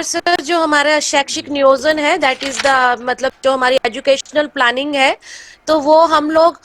और सर जो हमारा शैक्षिक नियोजन है, दैट इज द मतलब जो हमारी एजुकेशनल प्लानिंग है, तो वो हम लोग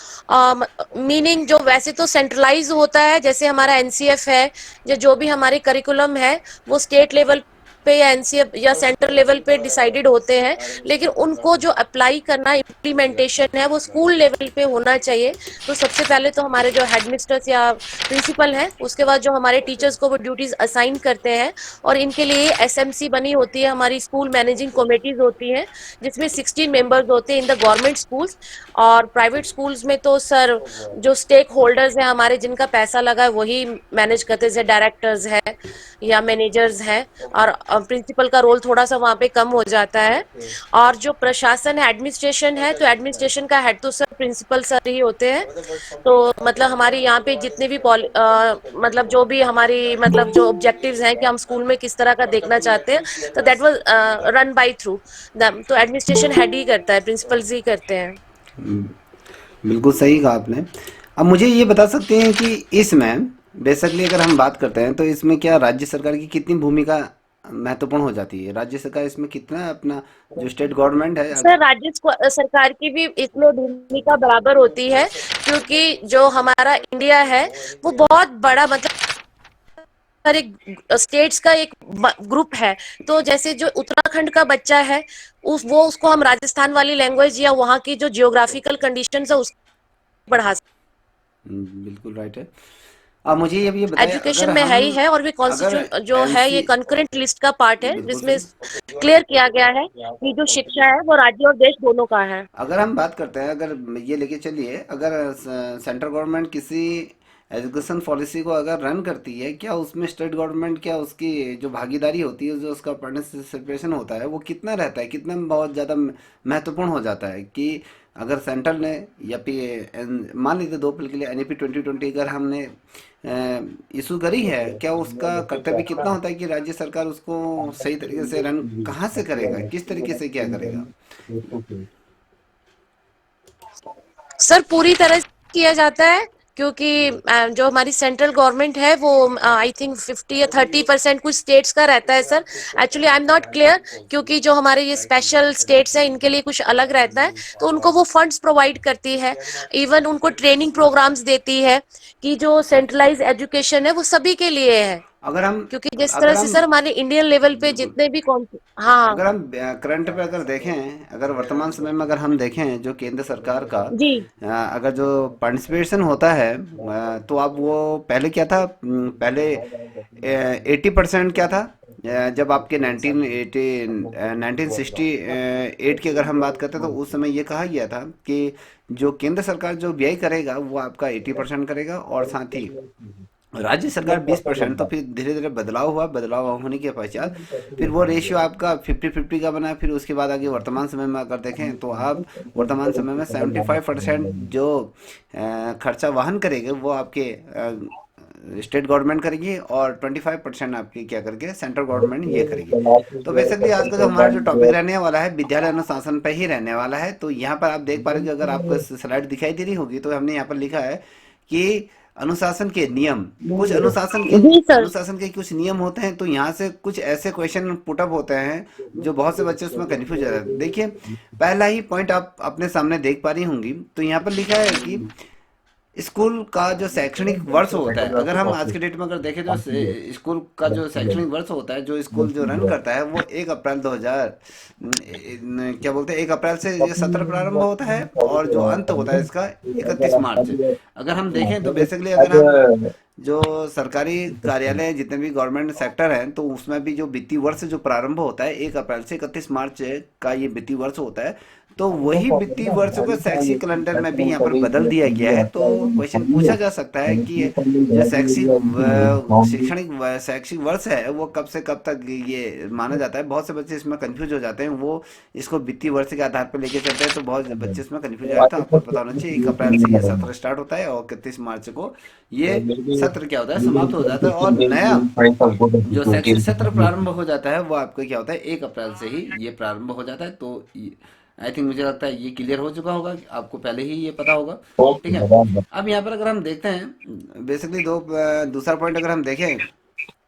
मीनिंग जो वैसे तो सेंट्रलाइज होता है, जैसे हमारा एनसीएफ है, जो भी हमारे करिकुलम है वो स्टेट लेवल पे या एनसीएफ या सेंटर लेवल पे डिसाइडेड होते हैं, लेकिन उनको जो अप्लाई करना, इम्प्लीमेंटेशन है, वो स्कूल लेवल पे होना चाहिए। तो सबसे पहले तो हमारे जो हेडमिस्ट्रेस या प्रिंसिपल है, उसके बाद जो हमारे टीचर्स को वो ड्यूटीज असाइन करते हैं, और इनके लिए एसएमसी बनी होती है, हमारी स्कूल मैनेजिंग कमेटीज होती हैं, जिसमें 16 मेंबर्स होते हैं इन द गवर्नमेंट स्कूल्स। और प्राइवेट स्कूल्स में तो सर जो स्टेक होल्डर्स हैं हमारे, जिनका पैसा लगा है, वही मैनेज करते हैं, जैसे डायरेक्टर्स है या मैनेजर्स हैं। और प्रिंसिपल का रोल थोड़ा सा वहाँ पे कम हो जाता है। और जो प्रशासन है, एडमिनिस्ट्रेशन है, तो एडमिनिस्ट्रेशन का हेड तो सर प्रिंसिपल सर ही होते हैं। तो मतलब हमारे यहाँ पे जितने भी मतलब जो भी हमारी मतलब जो ऑब्जेक्टिव्स हैं कि हम स्कूल में किस तरह का देखना चाहते हैं, तो that was run by through them. तो एडमिनिस्ट्रेशन हेड ही करता है, प्रिंसिपल्स ही करते हैं। बिल्कुल सही कहा आपने। अब मुझे ये बता सकते हैं कि इसमें बेसिकली अगर हम बात करते हैं तो इसमें क्या राज्य सरकार की कितनी भूमिका महत्वपूर्ण हो जाती है? राज्य सरकार इसमें कितना अपना जो स्टेट गवर्नमेंट है सर राज्य सरकार की भी इसमें भूमिका बराबर होती है, क्योंकि जो हमारा इंडिया है वो बहुत बड़ा मतलब हर एक स्टेट्स का एक ग्रुप है। तो जैसे जो उत्तराखंड का बच्चा है, उसको हम राजस्थान वाली लैंग्वेज या वहाँ की जो जियोग्राफिकल कंडीशंस है उसको पढ़ा सकते बिल्कुल राइट है। अब मुझे ये हैं। बताएं, एजुकेशन में है ही है, और भी अगर कॉन्स्टिट्यूशन जो है ये एनसी कंकरेंट लिस्ट का पार्ट है, बिल्कुल जिसमें सही। क्लियर किया गया है कि जो शिक्षा है वो राज्य और देश दोनों का है। अगर हम बात करते हैं, अगर ये लेके चलिए, अगर सेंट्रल गवर्नमेंट किसी एजुकेशन पॉलिसी को अगर रन करती है, क्या उसमें स्टेट गवर्नमेंट, क्या उसकी जो भागीदारी होती है, जो उसका पार्टिसिपेशन होता है, वो कितना रहता है, कितना बहुत ज़्यादा महत्वपूर्ण हो जाता है? कि अगर सेंट्रल ने या फिर मान लीजिए दो पल के लिए एनईपी 2020 अगर हमने इशू करी है, क्या उसका कर्तव्य कितना होता है कि राज्य सरकार उसको सही तरीके से रन कहाँ से करेगा, किस तरीके से क्या करेगा? सर पूरी तरह से किया जाता है, क्योंकि जो हमारी सेंट्रल गवर्नमेंट है वो आई थिंक 50 या 30% कुछ स्टेट्स का रहता है sir. Actually I am not clear, क्योंकि जो हमारे ये स्पेशल स्टेट्स हैं इनके लिए कुछ अलग रहता है, तो उनको वो फंड्स प्रोवाइड करती है, इवन उनको ट्रेनिंग प्रोग्राम्स देती है कि जो सेंट्रलाइज एजुकेशन है वो सभी के लिए है। अगर हम क्योंकि जिस तरह अगर से हम सर हमारे इंडियन लेवल पे बिल्कुल, जितने भी कौन, हाँ अगर हम करंट पे अगर देखें, अगर वर्तमान समय में अगर हम देखें जो केंद्र सरकार का जी अगर जो पार्टिसिपेशन होता है, तो अब वो पहले क्या था, पहले 80% क्या था? जब आपके 1968 की अगर हम बात करते हैं, तो उस समय ये कहा गया था कि जो केंद्र सरकार जो व्यय करेगा वो आपका 80% करेगा, और साथ ही राज्य सरकार 20%। तो फिर धीरे धीरे बदलाव हुआ, बदलाव होने के पश्चात फिर वो रेशियो आपका 50-50 का बना। फिर उसके बाद आगे वर्तमान समय में अगर देखें तो आप वर्तमान समय में 75% जो खर्चा वहन करेंगे वो आपके स्टेट गवर्नमेंट करेगी, और 25% आपकी क्या करके सेंट्रल गवर्नमेंट ये करेगी। तो बेसिकली आज का जो हमारा जो टॉपिक रहने वाला है, विद्यालय अनुशासन पे ही रहने वाला है। तो यहाँ पर आप देख पा रहे हो कि अगर आपको स्लाइड दिखाई दे रही होगी, तो हमने यहाँ पर लिखा है कि अनुशासन के नियम, कुछ जी सर। अनुशासन के कुछ नियम होते हैं। तो यहाँ से कुछ ऐसे क्वेश्चन पुटअप होते हैं जो बहुत से बच्चे उसमें कंफ्यूज हो जाते हैं। देखिए, पहला ही पॉइंट आप अपने सामने देख पा रही होंगी, तो यहाँ पर लिखा है कि स्कूल का जो शैक्षणिक वर्ष होता है, अगर हम आज के डेट में अगर देखें, जो स्कूल का जो शैक्षणिक वर्ष होता है, जो स्कूल जो रन करता है, वो 1 अप्रैल 2000 क्या बोलते हैं, 1 अप्रैल से ये सत्र प्रारंभ होता है, और जो अंत होता है इसका 31 मार्च। अगर हम देखें तो बेसिकली अगर हम जो सरकारी कार्यालय जितने भी गवर्नमेंट सेक्टर हैं, तो उसमें भी जो वित्तीय वर्ष जो प्रारंभ होता है 1 अप्रैल से 31 मार्च का, ये वित्तीय वर्ष होता है। तो वही वित्तीय वर्ष को शैक्षिक कैलेंडर में भी यहाँ पर बदल दिया गया है। तो क्वेश्चन पूछा जा सकता है कि जो शैक्षिक वर्ष है वो कब से कब तक ये माना जाता है? बहुत से बच्चे इसमें कंफ्यूज हो जाते हैं, वो इसको वित्तीय वर्ष के आधार पर लेके चलते हैं, तो बहुत बच्चे इसमें कंफ्यूज हो जाते हैं। आपको पता होना चाहिए 1 अप्रैल से ये सत्र स्टार्ट होता है, और 31 मार्च को ये सत्र क्या होता है, समाप्त हो जाता है, और नया जो शैक्षिक सत्र प्रारंभ हो जाता है वो आपका क्या होता है, 1 अप्रैल से ही ये प्रारंभ हो जाता है। तो आई थिंक मुझे लगता है ये क्लियर हो चुका होगा, आपको पहले ही ये पता होगा। ठीक है। अब यहाँ पर अगर हम देखते हैं बेसिकली दूसरा पॉइंट अगर हम देखें,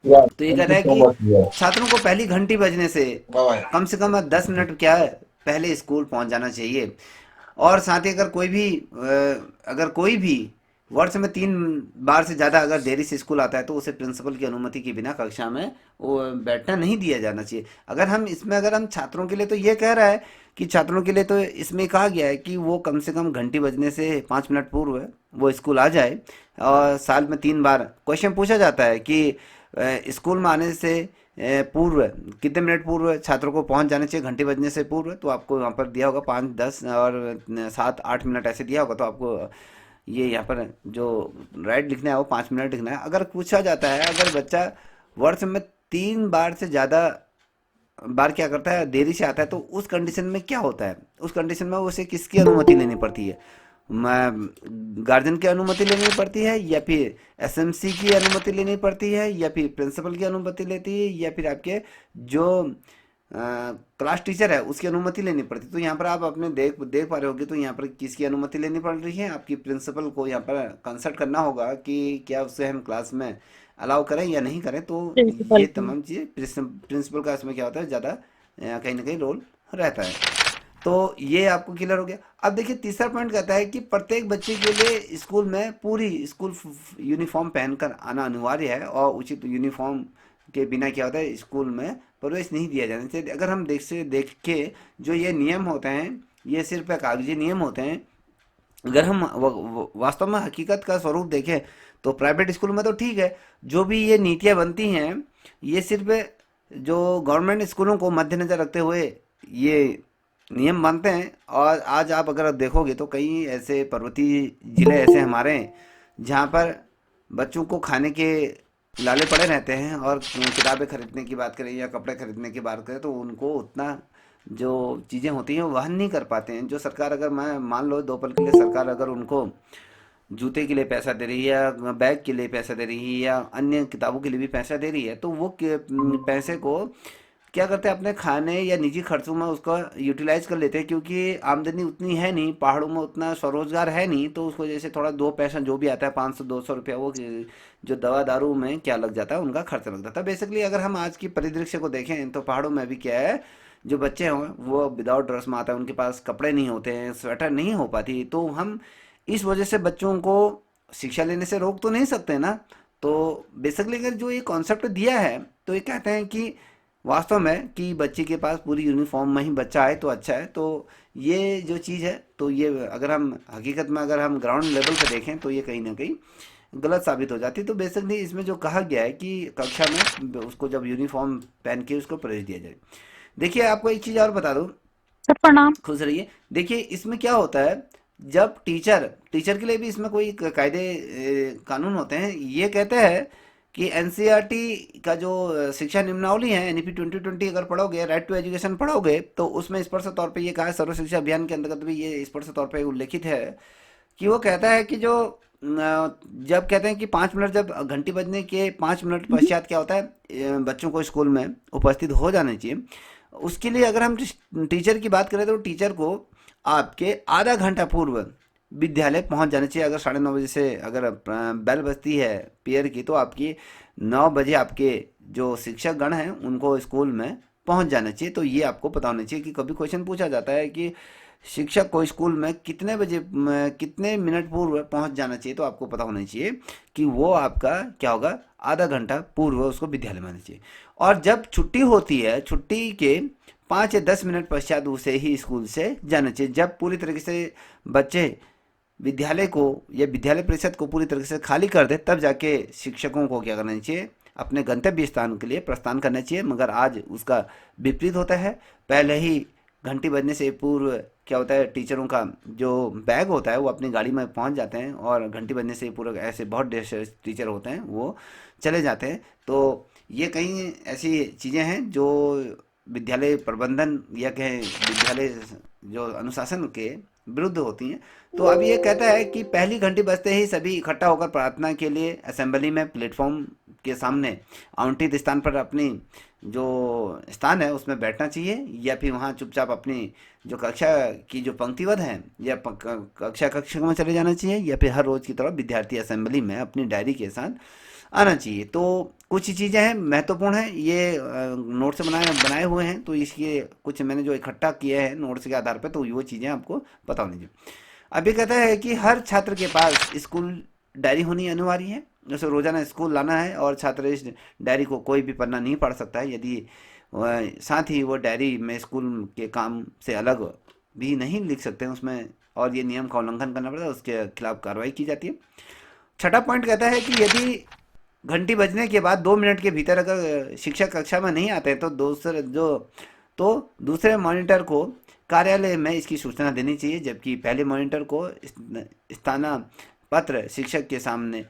Yeah, तो ये thank कहता you है so कि much. Yeah. छात्रों को पहली घंटी बजने से Bye bye. कम 10 मिनट क्या है पहले स्कूल पहुंच जाना चाहिए। और साथ ही अगर कोई भी वर्ष में 3 बार से ज़्यादा अगर देरी से स्कूल आता है तो उसे प्रिंसिपल की अनुमति के बिना कक्षा में वो बैठना नहीं दिया जाना चाहिए। अगर हम छात्रों के लिए तो ये कह रहा है कि छात्रों के लिए तो इसमें कहा गया है कि वो कम से कम घंटी बजने से 5 मिनट पूर्व वो स्कूल आ जाए। और साल में 3 बार क्वेश्चन पूछा जाता है कि स्कूल में आने से पूर्व कितने मिनट पूर्व छात्रों को पहुंच जाना चाहिए घंटी बजने से पूर्व। तो आपको यहाँ पर दिया होगा 5, 10 और 7, 8 मिनट ऐसे दिया होगा। तो आपको ये यहाँ पर जो राइट लिखना है वो 5 मिनट लिखना है। अगर पूछा जाता है अगर बच्चा वर्ष में 3 बार से ज़्यादा बार क्या करता है देरी से आता है तो उस कंडीशन में क्या होता है, उस कंडीशन में उसे किसकी अनुमति लेनी पड़ती है। गार्जियन की अनुमति लेनी पड़ती है या फिर एसएमसी की अनुमति लेनी पड़ती है या फिर प्रिंसिपल की अनुमति लेती है या फिर आपके जो क्लास टीचर है उसकी अनुमति लेनी पड़ती है। तो यहाँ पर आप अपने देख देख पा रहे होगे। तो यहाँ पर किसकी अनुमति लेनी पड़ रही है, आपकी प्रिंसिपल को यहाँ पर कंसल्ट करना होगा कि क्या उसे हम क्लास में अलाउ करें या नहीं करें। तो प्रिंसिपल ये की। तमाम चीज़ें प्रिंसिपल का इसमें क्या होता है ज़्यादा कहीं ना कहीं रोल रहता है। तो ये आपको क्लियर हो गया। अब देखिए तीसरा पॉइंट कहता है कि प्रत्येक बच्चे के लिए स्कूल में पूरी स्कूल यूनिफॉर्म पहनकर आना अनिवार्य है और उचित यूनिफॉर्म के बिना क्या होता है स्कूल में प्रवेश नहीं दिया जाना चाहिए। अगर हम देख के जो ये नियम होते हैं ये सिर्फ एक कागजी नियम होते हैं। अगर हम वास्तव में हकीकत का स्वरूप देखें तो प्राइवेट स्कूल में तो ठीक है, जो भी ये नीतियाँ बनती हैं ये सिर्फ जो गवर्नमेंट स्कूलों को मद्देनजर रखते हुए ये नियम बनते हैं। और आज आप अगर देखोगे तो कई ऐसे पर्वतीय जिले ऐसे हमारे हैं जहाँ पर बच्चों को खाने के लाले पड़े रहते हैं और किताबें खरीदने की बात करें या कपड़े खरीदने की बात करें तो उनको उतना जो चीज़ें होती हैं वो वहन नहीं कर पाते हैं। जो सरकार अगर मैं मान लो 2 पल के लिए सरकार अगर उनको जूते के लिए पैसा दे रही है या बैग के लिए पैसा दे रही है या अन्य किताबों के लिए भी पैसा दे रही है तो वो पैसे को क्या करते हैं अपने खाने या निजी खर्चों में उसका यूटिलाइज कर लेते हैं। क्योंकि आमदनी उतनी है नहीं, पहाड़ों में उतना स्वरोजगार है नहीं, तो उसको जैसे थोड़ा 2 पैसा जो भी आता है 500 200 रुपया वो जो दवा दारू में क्या लग जाता है उनका खर्चा लग जाता है। बेसिकली अगर हम आज की परिदृश्य को देखें तो पहाड़ों में भी क्या है जो बच्चे हैं वो विदाउट ड्रेस में आते हैं, उनके पास कपड़े नहीं होते हैं, स्वेटर नहीं हो पाती। तो हम इस वजह से बच्चों को शिक्षा लेने से रोक तो नहीं सकते ना। तो बेसिकली अगर जो ये कॉन्सेप्ट दिया है तो ये कहते हैं कि वास्तव में कि बच्चे के पास पूरी यूनिफॉर्म में ही बच्चा आए तो अच्छा है। तो ये जो चीज़ है तो ये अगर हम हकीकत में अगर हम ग्राउंड लेवल पे देखें तो ये कहीं ना कहीं गलत साबित हो जाती है। तो बेसिकली इसमें जो कहा गया है कि कक्षा में उसको जब यूनिफॉर्म पहन के उसको प्रवेश दिया जाए। देखिए आपको एक चीज़ और बता दूं, सर प्रणाम। खुश रहिए। देखिए इसमें क्या होता है जब टीचर टीचर के लिए भी इसमें कोई कायदे कानून होते हैं। ये कहते हैं कि एनसीईआरटी का जो शिक्षा नियमावली है एनईपी 2020 अगर पढ़ोगे राइट टू एजुकेशन पढ़ोगे तो उसमें स्पष्ट तौर पे ये कहा है, सर्व शिक्षा अभियान के अंतर्गत भी ये स्पष्ट तौर पे उल्लेखित है कि वो कहता है कि जो जब कहते हैं कि 5 मिनट जब घंटी बजने के 5 मिनट पश्चात क्या होता है बच्चों को स्कूल में उपस्थित हो जाना चाहिए। उसके लिए अगर हम टीचर की बात करें तो टीचर को आपके आधा घंटा पूर्व विद्यालय पहुंच जाना चाहिए। अगर 9:30 बजे से अगर बेल बजती है पीयर की तो आपकी 9 बजे आपके जो शिक्षक गण हैं उनको स्कूल में पहुंच जाना चाहिए। तो ये आपको पता होना चाहिए कि कभी क्वेश्चन पूछा जाता है कि शिक्षक को स्कूल में कितने बजे कितने मिनट पूर्व पहुंच जाना चाहिए तो आपको पता होना चाहिए कि वो आपका क्या होगा आधा घंटा पूर्व उसको विद्यालय में आना चाहिए। और जब छुट्टी होती है छुट्टी के 5 या 10 मिनट पश्चात उसे ही स्कूल से जाना चाहिए। जब पूरी तरीके से बच्चे विद्यालय को या विद्यालय परिषद को पूरी तरीके से खाली कर दे तब जाके शिक्षकों को क्या करना चाहिए अपने गंतव्य स्थान के लिए प्रस्थान करना चाहिए। मगर आज उसका विपरीत होता है। पहले ही घंटी बजने से पूर्व क्या होता है टीचरों का जो बैग होता है वो अपनी गाड़ी में पहुंच जाते हैं और घंटी बजने से पूर्व ऐसे बहुत ढेर सारे टीचर होते हैं वो चले जाते हैं। तो ये कई ऐसी चीज़ें हैं जो विद्यालय प्रबंधन या कहें विद्यालय जो अनुशासन के विरुद्ध होती हैं। तो अब ये कहता है कि पहली घंटी बजते ही सभी इकट्ठा होकर प्रार्थना के लिए असेंबली में प्लेटफॉर्म के सामने आवंटित स्थान पर अपनी जो स्थान है उसमें बैठना चाहिए या फिर वहाँ चुपचाप अपनी जो कक्षा की जो पंक्तिबद्ध है या कक्षा कक्षा में चले जाना चाहिए या फिर हर रोज़ की तरह विद्यार्थी असेंबली में अपनी डायरी के साथ आना चाहिए। तो कुछ चीज़ें हैं महत्वपूर्ण हैं, ये नोट से बनाए बनाए हुए हैं, तो इसके कुछ मैंने जो इकट्ठा किए हैं नोट्स के आधार पर, तो वो चीज़ें आपको पता होनी चाहिए। अब ये कहता है कि हर छात्र के पास स्कूल डायरी होनी अनिवार्य है। जैसे रोजाना स्कूल लाना है और छात्र इस डायरी को कोई भी पन्ना नहीं पढ़ सकता है, यदि साथ ही वो डायरी में स्कूल के काम से अलग भी नहीं लिख सकते हैं उसमें, और ये नियम का उल्लंघन करना पड़ता है, उसके खिलाफ कार्रवाई की जाती है। छठा पॉइंट कहता है कि यदि घंटी बजने के बाद 2 मिनट के भीतर अगर शिक्षक कक्षा में नहीं आते हैं तो दूसरे मॉनिटर को कार्यालय में इसकी सूचना देनी चाहिए, जबकि पहले मॉनिटर को स्थानापत्र शिक्षक के सामने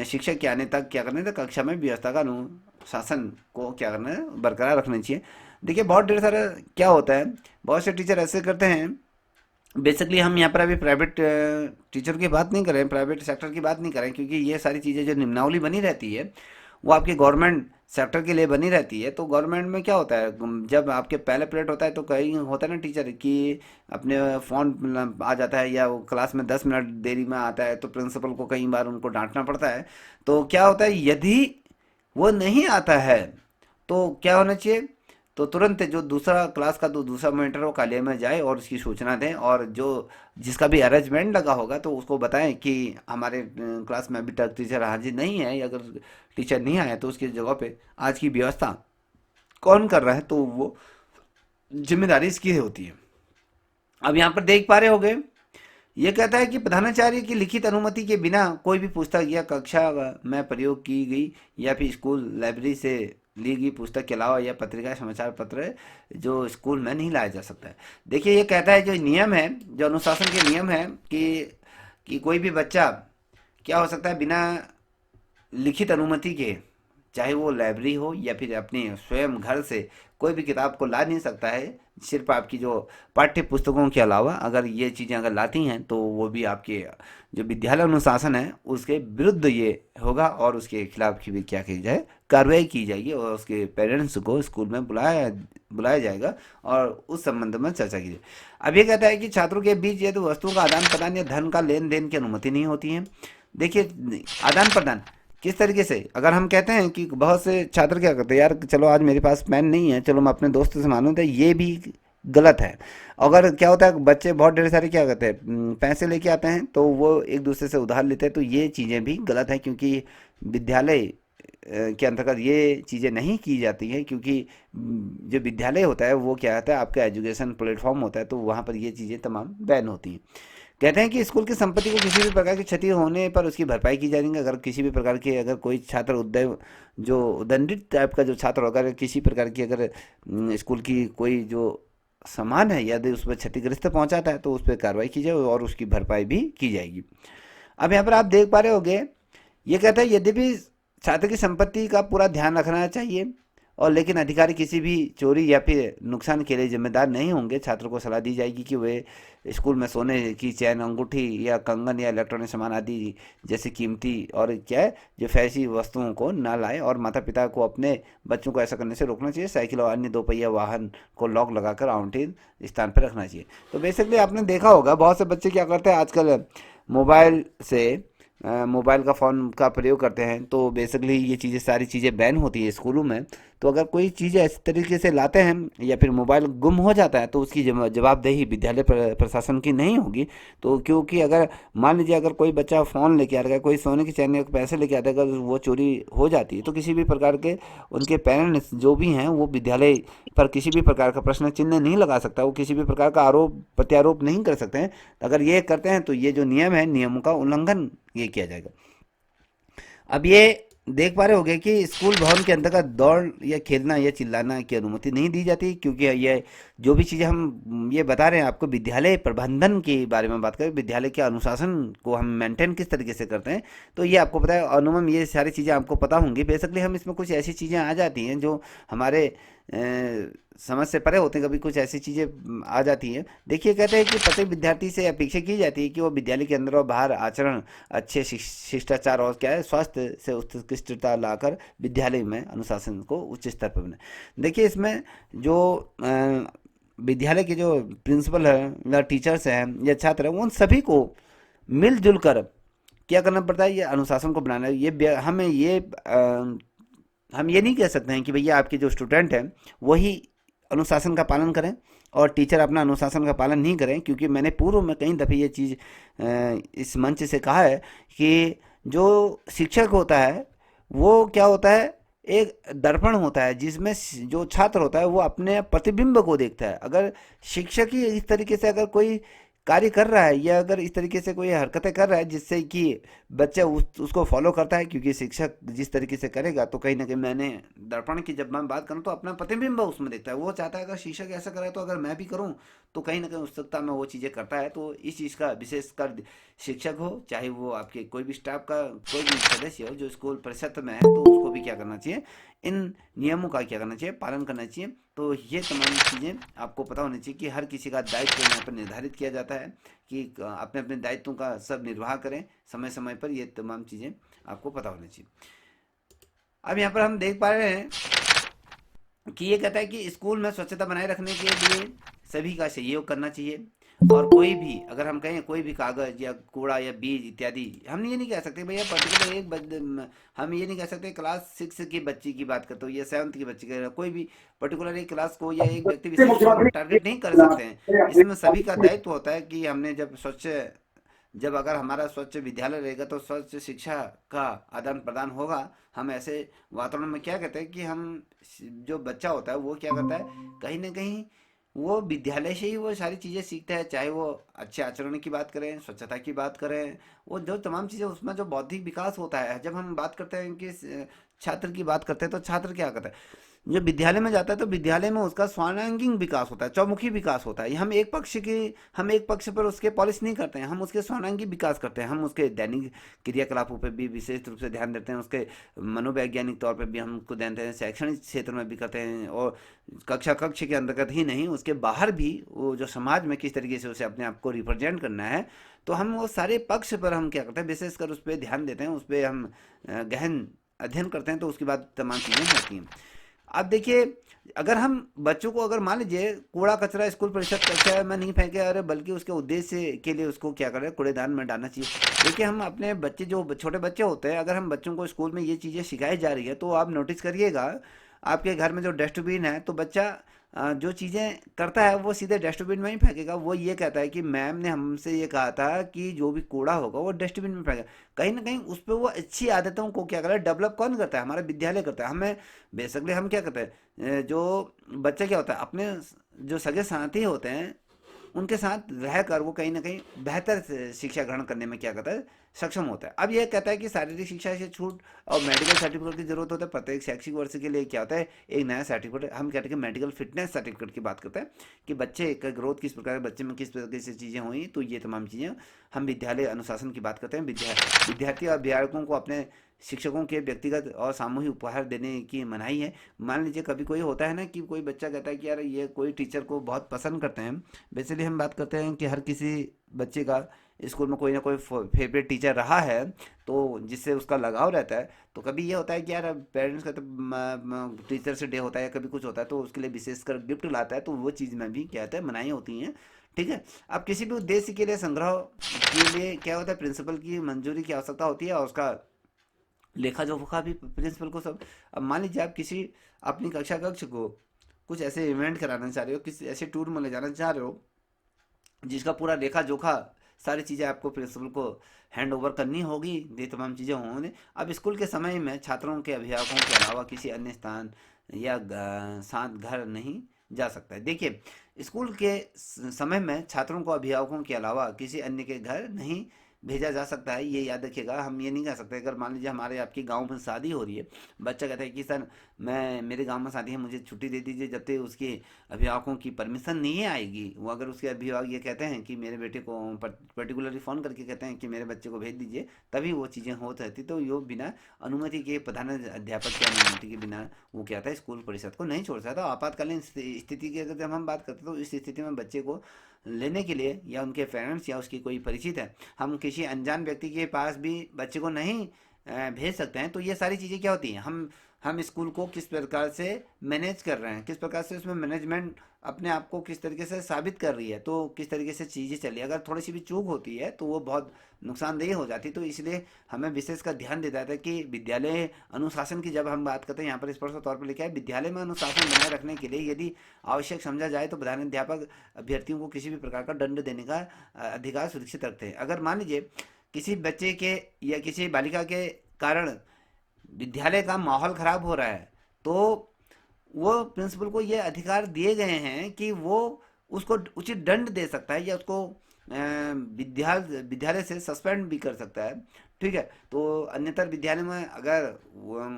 शिक्षक के आने तक क्या करना है, कक्षा में व्यवस्था का अनुशासन को क्या करना है, बरकरार रखना चाहिए। देखिए बहुत ढेर सारा क्या होता है, बहुत से टीचर ऐसे करते हैं। बेसिकली हम यहाँ पर अभी प्राइवेट टीचर की बात नहीं करें, प्राइवेट सेक्टर की बात नहीं करें, क्योंकि ये सारी चीज़ें जो निम्नावली बनी रहती है वो आपके गवर्नमेंट सेक्टर के लिए बनी रहती है। तो गवर्नमेंट में क्या होता है, जब आपके पहले पीरियड होता है तो कहीं होता है ना टीचर कि अपने फ़ोन आ जाता है, या वो क्लास में 10 मिनट देरी में आता है, तो प्रिंसिपल को कई बार उनको डांटना पड़ता है। तो क्या होता है, यदि वो नहीं आता है तो क्या होना चाहिए, तो तुरंत जो दूसरा क्लास का दूसरा मॉनिटर वो कार्यालय में जाए और उसकी सूचना दें, और जो जिसका भी अरेंजमेंट लगा होगा तो उसको बताएं कि हमारे क्लास में अभी तक टीचर हाजिर नहीं है, या अगर टीचर नहीं आया तो उसकी जगह पे आज की व्यवस्था कौन कर रहा है, तो वो जिम्मेदारी इसकी होती है। अब यहाँ पर देख पा रहे होगे, ये कहता है कि प्रधानाचार्य की लिखित अनुमति के बिना कोई भी पुस्तक या कक्षा में प्रयोग की गई या फिर स्कूल लाइब्रेरी से ली गई पुस्तक के अलावा या पत्रिका समाचार पत्र जो स्कूल में नहीं लाया जा सकता है। देखिए ये कहता है, जो नियम है, जो अनुशासन के नियम है कि कोई भी बच्चा क्या हो सकता है बिना लिखित अनुमति के, चाहे वो लाइब्रेरी हो या फिर अपने स्वयं घर से, कोई भी किताब को ला नहीं सकता है, सिर्फ आपकी जो पाठ्य पुस्तकों के अलावा अगर ये चीज़ें अगर लाती हैं तो वो भी आपके जो विद्यालय अनुशासन है उसके विरुद्ध ये होगा, और उसके खिलाफ की भी क्या की जाए, कार्रवाई की जाएगी, और उसके पेरेंट्स को स्कूल में बुलाया बुलाया जाएगा और उस संबंध में चर्चा की जाए। अब ये कहता है कि छात्रों के बीच यदि वस्तुओं का आदान प्रदान या धन का लेन देन की अनुमति नहीं होती है। देखिए आदान प्रदान किस तरीके से, अगर हम कहते हैं कि बहुत से छात्र क्या करते हैं, यार चलो आज मेरे पास पेन नहीं है, चलो मैं अपने दोस्त से मांगूं, तो ये भी गलत है। अगर क्या होता है, बच्चे बहुत ढेर सारे क्या करते हैं, पैसे लेके आते हैं तो वो एक दूसरे से उधार लेते हैं, तो ये चीज़ें भी गलत है, क्योंकि विद्यालय के अंतर्गत ये चीज़ें नहीं की जाती हैं, क्योंकि जो विद्यालय होता है वो क्या होता है, आपका एजुकेशन प्लेटफॉर्म होता है, तो वहाँ पर ये चीज़ें तमाम बैन होती हैं। कहते हैं कि स्कूल की संपत्ति को किसी भी प्रकार की क्षति होने पर उसकी भरपाई की जाएगी। अगर किसी भी प्रकार की, अगर कोई छात्र जो उदंडित टाइप का जो छात्र होगा, अगर किसी प्रकार की अगर स्कूल की कोई जो सामान है यदि उस पर क्षतिग्रस्त पहुंचाता है तो उस पर कार्रवाई की जाए और उसकी भरपाई भी की जाएगी। अब यहाँ पर आप देख पा रहे होंगे, ये कहता है यदि भी छात्र की संपत्ति का पूरा ध्यान रखना चाहिए, और लेकिन अधिकारी किसी भी चोरी या फिर नुकसान के लिए जिम्मेदार नहीं होंगे। छात्रों को सलाह दी जाएगी कि वे स्कूल में सोने की चैन, अंगूठी या कंगन या इलेक्ट्रॉनिक सामान आदि जैसे कीमती और क्या है जो फैंसी वस्तुओं को ना लाएं, और माता पिता को अपने बच्चों को ऐसा करने से रोकना चाहिए। साइकिल और अन्य दोपहिया वाहन को लॉक लगाकर आवंटित स्थान पर रखना चाहिए। तो बेसिकली आपने देखा होगा बहुत से बच्चे क्या करते हैं आजकल, मोबाइल से मोबाइल का फ़ोन का प्रयोग करते हैं, तो बेसिकली ये चीज़ें सारी चीज़ें बैन होती है स्कूलों में। तो अगर कोई चीज़ें इस तरीके से लाते हैं या फिर मोबाइल गुम हो जाता है तो उसकी जवाबदेही विद्यालय प्रशासन की नहीं होगी। तो क्योंकि अगर मान लीजिए अगर कोई बच्चा फ़ोन लेके आ रहा है, कोई सोने की चैन या पैसे लेके आता है, अगर वो चोरी हो जाती है तो किसी भी प्रकार के उनके पेरेंट्स जो भी हैं वो विद्यालय पर किसी भी प्रकार का प्रश्न चिन्ह नहीं लगा सकता, वो किसी भी प्रकार का आरोप प्रत्यारोप नहीं कर सकते हैं। अगर ये करते हैं तो ये जो नियम है, नियमों का उल्लंघन ये किया जाएगा। अब ये देख पा रहे होंगे कि स्कूल भवन के अंतर्गत दौड़ या खेलना या चिल्लाना की अनुमति नहीं दी जाती, क्योंकि ये जो भी चीज़ें हम ये बता रहे हैं आपको विद्यालय प्रबंधन के बारे में बात करें, विद्यालय के अनुशासन को हम मेंटेन किस तरीके से करते हैं, तो ये आपको पता है। अनुमम ये सारी चीज़ें आपको पता होंगी। बेसिकली हम इसमें कुछ ऐसी चीज़ें आ जाती हैं जो हमारे समझ से परे होते हैं, कभी कुछ ऐसी चीज़ें आ जाती हैं। देखिए कहते हैं कि प्रत्येक विद्यार्थी से अपेक्षा की जाती है कि वो विद्यालय के अंदर और बाहर आचरण, अच्छे शिष्टाचार और क्या है स्वास्थ्य से उत्कृष्टता लाकर विद्यालय में अनुशासन को उच्च स्तर पर बनाए। देखिए इसमें जो विद्यालय के जो प्रिंसिपल है या टीचर्स हैं या छात्र हैं, उन सभी को मिलजुल कर क्या करना पड़ता है, ये अनुशासन को बनाना है। ये हमें ये हम ये नहीं कह सकते हैं कि भैया आपके जो स्टूडेंट हैं वही अनुशासन का पालन करें और टीचर अपना अनुशासन का पालन नहीं करें, क्योंकि मैंने पूर्व में कई दफ़े ये चीज़ इस मंच से कहा है कि जो शिक्षक होता है वो क्या होता है, एक दर्पण होता है जिसमें जो छात्र होता है वो अपने प्रतिबिंब को देखता है। अगर शिक्षक ही इस तरीके से अगर कोई कार्य कर रहा है या अगर इस तरीके से कोई हरकतें कर रहा है जिससे कि बच्चा उसको फॉलो करता है, क्योंकि शिक्षक जिस तरीके से करेगा तो कहीं ना कहीं, मैंने दर्पण की जब मैं बात करूं तो अपना प्रतिबिंब उसमें देखता है। वो चाहता है अगर शिक्षक ऐसा करे तो अगर मैं भी करूं तो कहीं ना कहीं उत्सुकता में वो चीज़ें करता है। तो इस चीज़ का विशेषकर शिक्षक हो चाहे वो आपके कोई भी स्टाफ का कोई भी सदस्य हो जो स्कूल परिषद में है, तो उसको भी क्या करना चाहिए, इन नियमों का क्या करना चाहिए, पालन करना चाहिए। तो ये तमाम चीज़ें आपको पता होनी चाहिए कि हर किसी का दायित्व यहाँ पर निर्धारित किया जाता है कि अपने अपने दायित्वों का सब निर्वाह करें समय समय पर। ये तमाम चीज़ें आपको पता होनी चाहिए। अब यहाँ पर हम देख पा रहे हैं कि ये कहता है कि स्कूल में स्वच्छता बनाए रखने के लिए सभी का सहयोग करना चाहिए। और कोई भी, अगर हम कहें कोई भी कागज या कूड़ा या बीज इत्यादि, हम ये नहीं कह सकते भैया पर्टिकुलर हम ये नहीं कह सकते क्लास 6 की बच्ची की बात करते हो या 7th की बच्ची का, कोई भी पर्टिकुलर एक क्लास को या एक व्यक्ति विशेष को हम टारगेट नहीं कर सकते हैं। इसमें सभी का दायित्व होता है कि हमने जब अगर हमारा स्वच्छ विद्यालय रहेगा तो स्वच्छ शिक्षा का आदान प्रदान होगा। हम ऐसे वातावरण में क्या कहते हैं कि हम, जो बच्चा होता है वो क्या करता है, कहीं ना कहीं वो विद्यालय से ही वो सारी चीज़ें सीखता है, चाहे वो अच्छे आचरण की बात करें, स्वच्छता की बात करें, वो जो तमाम चीज़ें उसमें जो बौद्धिक विकास होता है। जब हम बात करते हैं कि छात्र की बात करते हैं तो छात्र क्या करता है, जो विद्यालय में जाता है तो विद्यालय में उसका सर्वांगीण विकास होता है, चौमुखी विकास होता है। ये हम एक पक्ष पर उसके पॉलिश नहीं करते हैं, हम उसके सर्वांगीण विकास करते हैं। हम उसके दैनिक क्रियाकलापों पर भी विशेष रूप से ध्यान देते हैं, उसके मनोवैज्ञानिक तौर पर भी हम उसको ध्यान देते हैं, शैक्षणिक क्षेत्र में भी करते हैं, और कक्ष के अंतर्गत ही नहीं उसके बाहर भी वो जो समाज में किस तरीके से उसे अपने आप को रिप्रेजेंट करना है। तो हम वो सारे पक्ष पर हम क्या करते हैं, विशेषकर उस पर ध्यान देते हैं, उस पर हम गहन अध्ययन करते हैं, तो उसके बाद तमाम चीज़ें होती हैं। अब देखिए, अगर हम बच्चों को, अगर मान लीजिए कूड़ा कचरा स्कूल परिषद कक्षा में नहीं फेंके, अरे बल्कि उसके उद्देश्य के लिए उसको क्या करें, कूड़ेदान में डालना चाहिए। देखिए, हम अपने बच्चे, जो छोटे बच्चे होते हैं, अगर हम बच्चों को स्कूल में ये चीज़ें सिखाई जा रही है तो आप नोटिस करिएगा आपके घर में जो डस्टबिन है तो बच्चा जो चीज़ें करता है वो सीधे डस्टबिन में ही फेंकेगा। वो ये कहता है कि मैम ने हमसे ये कहा था कि जो भी कूड़ा होगा वो डस्टबिन में फेंकेगा। कहीं ना कहीं उस पर वो अच्छी आदतों को क्या करें, डेवलप कौन करता है, हमारा विद्यालय करता है। हमें बेसिकली हम क्या करते हैं, जो बच्चा क्या होता है, अपने जो सगे साथी होते हैं उनके साथ रहकर वो कहीं ना कहीं बेहतर शिक्षा ग्रहण करने में क्या करता है, सक्षम होता है। अब यह कहता है कि शारीरिक शिक्षा से छूट और मेडिकल सर्टिफिकेट की जरूरत होता है। प्रत्येक शैक्षिक वर्ष के लिए क्या होता है, एक नया सर्टिफिकेट, हम कहते हैं कि मेडिकल फिटनेस सर्टिफिकेट की बात करते हैं कि बच्चे का ग्रोथ किस प्रकार, बच्चे में किस प्रकार से चीज़ें हुई। तो ये तमाम चीज़ें हम विद्यालय अनुशासन की बात करते हैं। विद्यार्थी और अभिभावकों को अपने शिक्षकों के व्यक्तिगत और सामूहिक उपहार देने की मनाही है। मान लीजिए कभी कोई होता है ना कि कोई बच्चा कहता है कि यार ये कोई टीचर को बहुत पसंद करते हैं। बेसिकली हम बात करते हैं कि हर किसी बच्चे का स्कूल में कोई ना कोई फेवरेट टीचर रहा है, तो जिससे उसका लगाव रहता है। तो कभी ये होता है कि यार पेरेंट्स का तो टीचर से डे होता है या कभी कुछ होता है तो उसके लिए विशेषकर गिफ्ट लाता है, तो वो चीज़ में भी क्या होता है, मनाही होती हैं। ठीक है। अब किसी भी उद्देश्य के लिए संग्रह के लिए क्या होता है, प्रिंसिपल की मंजूरी की आवश्यकता होती है और उसका लेखा जोखा भी प्रिंसिपल को सब। अब मान लीजिए आप किसी अपनी कक्षा कक्ष को कुछ ऐसे इवेंट कराना चाह रहे हो, किसी ऐसे टूर में ले जाना चाह रहे हो जिसका पूरा लेखा जोखा सारी चीज़ें आपको प्रिंसिपल को हैंड ओवर करनी होगी, ये तमाम चीज़ें होंगी। अब स्कूल के समय में छात्रों के अभिभावकों के अलावा किसी अन्य स्थान या साथ घर नहीं जा सकता है। देखिए, स्कूल के समय में छात्रों को अभिभावकों के अलावा किसी अन्य के घर नहीं भेजा जा सकता है। ये याद रखिएगा, हम ये नहीं कह सकते अगर मान लीजिए हमारे आपके गांव में शादी हो रही है, बच्चा कहता है कि सर मैं, मेरे गांव में शादी है, मुझे छुट्टी दे दीजिए, जब तक उसके अभिभावकों की परमिशन नहीं आएगी। वो अगर उसके अभिभावक ये कहते हैं कि मेरे बेटे को पर्टिकुलरली फ़ोन करके कहते हैं कि मेरे बच्चे को भेज दीजिए, तभी वो चीज़ें हो सकती। तो यो बिना अनुमति के, प्रधान अध्यापक की अनुमति के बिना वो क्या था, स्कूल परिषद को नहीं छोड़ सकता। आपातकालीन स्थिति की अगर जब हम बात करते हैं तो इस स्थिति में बच्चे को लेने के लिए या उनके पेरेंट्स या उसकी कोई परिचित है, हम किसी अनजान व्यक्ति के पास भी बच्चे को नहीं भेज सकते हैं। तो ये सारी चीज़ें क्या होती हैं, हम स्कूल को किस प्रकार से मैनेज कर रहे हैं, किस प्रकार से उसमें मैनेजमेंट अपने आप को किस तरीके से साबित कर रही है, तो किस तरीके से चीज़ें चल रही है। अगर थोड़ी सी भी चूक होती है तो वो बहुत नुकसानदेह हो जाती है। तो इसलिए हमें विशेष का ध्यान देता है कि विद्यालय अनुशासन की जब हम बात करते हैं, यहाँ पर स्पष्ट तौर पर लिखा है, विद्यालय में अनुशासन बनाए रखने के लिए यदि आवश्यक समझा जाए तो प्रधानाध्यापक अभ्यर्थियों को किसी भी प्रकार का दंड देने का अधिकार सुरक्षित रखते हैं। अगर मान लीजिए किसी बच्चे के या किसी बालिका के कारण विद्यालय का माहौल खराब हो रहा है, तो वो प्रिंसिपल को ये अधिकार दिए गए हैं कि वो उसको उचित दंड दे सकता है या उसको विद्यालय से सस्पेंड भी कर सकता है। ठीक है, तो अन्यतर विद्यालय में अगर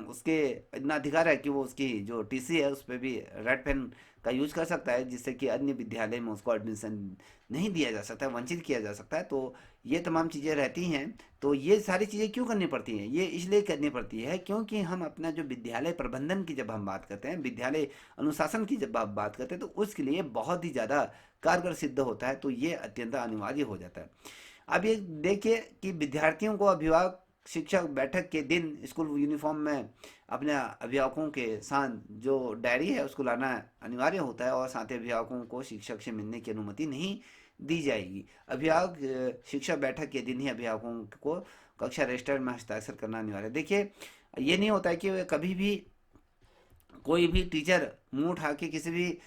उसके इतना अधिकार है कि वो उसकी जो टीसी है उस पर भी रेड पेन का यूज कर सकता है, जिससे कि अन्य विद्यालय में उसको एडमिशन नहीं दिया जा सकता है, वंचित किया जा सकता है। तो ये तमाम चीज़ें रहती हैं। तो ये सारी चीज़ें क्यों करनी पड़ती हैं? ये इसलिए करनी पड़ती है क्योंकि हम अपना जो विद्यालय प्रबंधन की जब हम बात करते हैं, विद्यालय अनुशासन की जब आप बात करते हैं, तो उसके लिए बहुत ही ज़्यादा कारगर सिद्ध होता है। तो ये अत्यंत अनिवार्य हो जाता है। अब ये देखिए कि विद्यार्थियों को अभिभावक शिक्षक बैठक के दिन स्कूल यूनिफॉर्म में अपने अभिभावकों के साथ जो डायरी है उसको लाना अनिवार्य होता है, और साथ ही अभिभावकों को शिक्षक से मिलने की अनुमति नहीं दी जाएगी। अभिभावक शिक्षक बैठक के दिन ही अभिभावकों को कक्षा रजिस्टर में हस्ताक्षर करना अनिवार्य है। देखिए, ये नहीं होता है कि कभी भी कोई भी टीचर मुंह उठा के किसी भी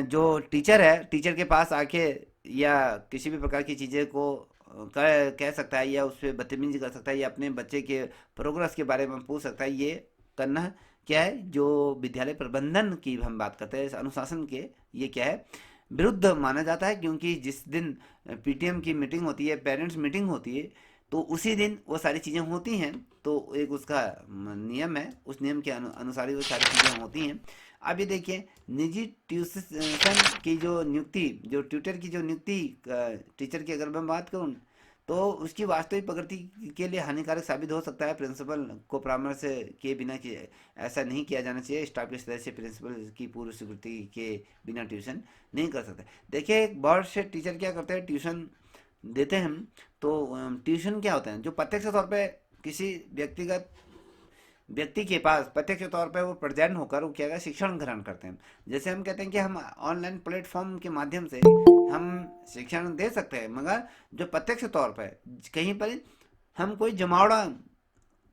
जो टीचर है टीचर के पास आके या किसी भी प्रकार की चीज़ें को कह सकता है, या उस पर बदतमीजी कर सकता है, या अपने बच्चे के प्रोग्रेस के बारे में पूछ सकता है। ये करना क्या है, जो विद्यालय प्रबंधन की हम बात करते हैं, अनुशासन के, ये क्या है, विरुद्ध माना जाता है। क्योंकि जिस दिन पीटीएम की मीटिंग होती है, पेरेंट्स मीटिंग होती है, तो उसी दिन वो सारी चीज़ें होती हैं। तो एक उसका नियम है, उस नियम के अनुसार ही वो सारी चीज़ें होती हैं। अब ये देखिए, निजी ट्यूशन की जो नियुक्ति, जो ट्यूटर की जो नियुक्ति टीचर की अगर मैं बात करूँ, तो उसकी वास्तविक प्रगति के लिए हानिकारक साबित हो सकता है। प्रिंसिपल को परामर्श किए बिना कि ऐसा नहीं किया जाना चाहिए। स्टाफ के सदस्य प्रिंसिपल की पूर्व स्वीकृति के बिना ट्यूशन नहीं कर सकते। देखिए, एक बहुत से टीचर क्या करते हैं, ट्यूशन देते हैं हम, तो ट्यूशन क्या होता है, जो प्रत्यक्ष तौर पे किसी व्यक्ति के पास प्रत्यक्ष तौर पर वो प्रेजेंट होकर वो क्या शिक्षण ग्रहण करते हैं। जैसे हम कहते हैं कि हम ऑनलाइन प्लेटफॉर्म के माध्यम से हम शिक्षण दे सकते हैं, मगर जो प्रत्यक्ष तौर पर कहीं पर हम कोई जमावड़ा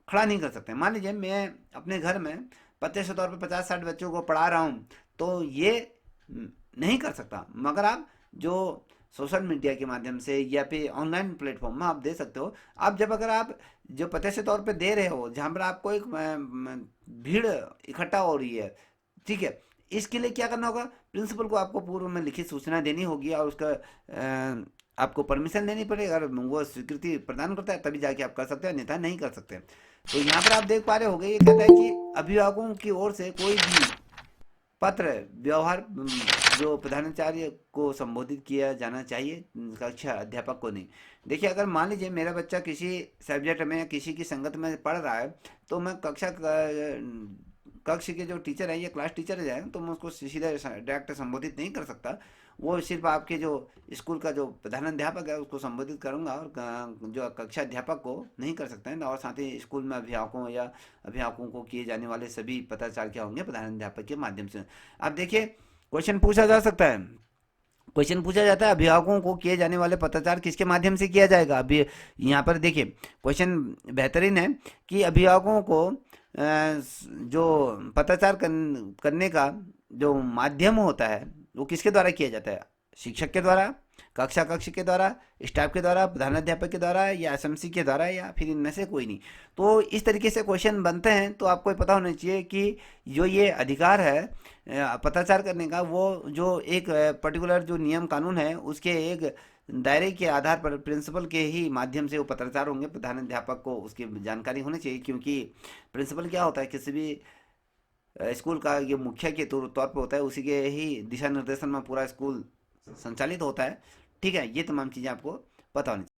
खड़ा नहीं कर सकते। मान लीजिए मैं अपने घर में प्रत्यक्ष तौर पर 50-60 बच्चों को पढ़ा रहा हूँ, तो ये नहीं कर सकता। मगर आप जो सोशल मीडिया के माध्यम से या फिर ऑनलाइन प्लेटफॉर्म में आप दे सकते हो। आप जब अगर आप जो प्रत्यक्ष तौर पे दे रहे हो, जहाँ पर आपको एक भीड़ इकट्ठा हो रही है, ठीक है, इसके लिए क्या करना होगा, प्रिंसिपल को आपको पूर्व में लिखित सूचना देनी होगी, और उसका आपको परमिशन लेनी पड़ेगी। अगर वो स्वीकृति प्रदान करता है तभी जाके आप कर सकते हैं, अन्यथा नहीं कर सकते। तो यहाँ पर आप देख पा रहे होंगे, ये कहता है कि अभिभावकों की ओर से कोई भी पत्र व्यवहार जो प्रधानाचार्य को संबोधित किया जाना चाहिए, कक्षा अध्यापक को नहीं। देखिए, अगर मान लीजिए मेरा बच्चा किसी सब्जेक्ट में या किसी की संगत में पढ़ रहा है, तो मैं कक्ष के जो टीचर है या क्लास टीचर है, तो मैं उसको सीधा डायरेक्ट संबोधित नहीं कर सकता। वो सिर्फ आपके जो स्कूल का जो प्रधानाध्यापक है उसको संबोधित करूंगा, और जो कक्षा अध्यापक को नहीं कर सकते हैं। और साथ ही स्कूल में अभिभावकों को किए जाने वाले सभी पत्राचार क्या होंगे, प्रधानाध्यापक के माध्यम से। अब देखिए, क्वेश्चन पूछा जा सकता है, क्वेश्चन पूछा जाता है अभिभावकों को किए जाने वाले पत्राचार किसके माध्यम से किया जाएगा। अभी यहाँ पर देखिए, क्वेश्चन बेहतरीन है कि अभिभावकों को जो पत्राचार करने का जो माध्यम होता है वो किसके द्वारा किया जाता है, शिक्षक के द्वारा, कक्ष के द्वारा, स्टाफ के द्वारा, प्रधानाध्यापक के द्वारा, या एसएमसी के द्वारा, या फिर इनमें से कोई नहीं। तो इस तरीके से क्वेश्चन बनते हैं। तो आपको ये पता होना चाहिए कि जो ये अधिकार है पत्राचार करने का, वो जो एक पर्टिकुलर जो नियम कानून है उसके एक दायरे के आधार पर प्रिंसिपल के ही माध्यम से वो पत्राचार होंगे। प्रधानाध्यापक को उसकी जानकारी होनी चाहिए, क्योंकि प्रिंसिपल क्या होता है, किसी भी स्कूल का ये मुखिया के तौर पर होता है, उसी के ही दिशा निर्देशन में पूरा स्कूल संचालित होता है। ठीक है, ये तमाम चीज़ें आपको पता होनी चाहिए।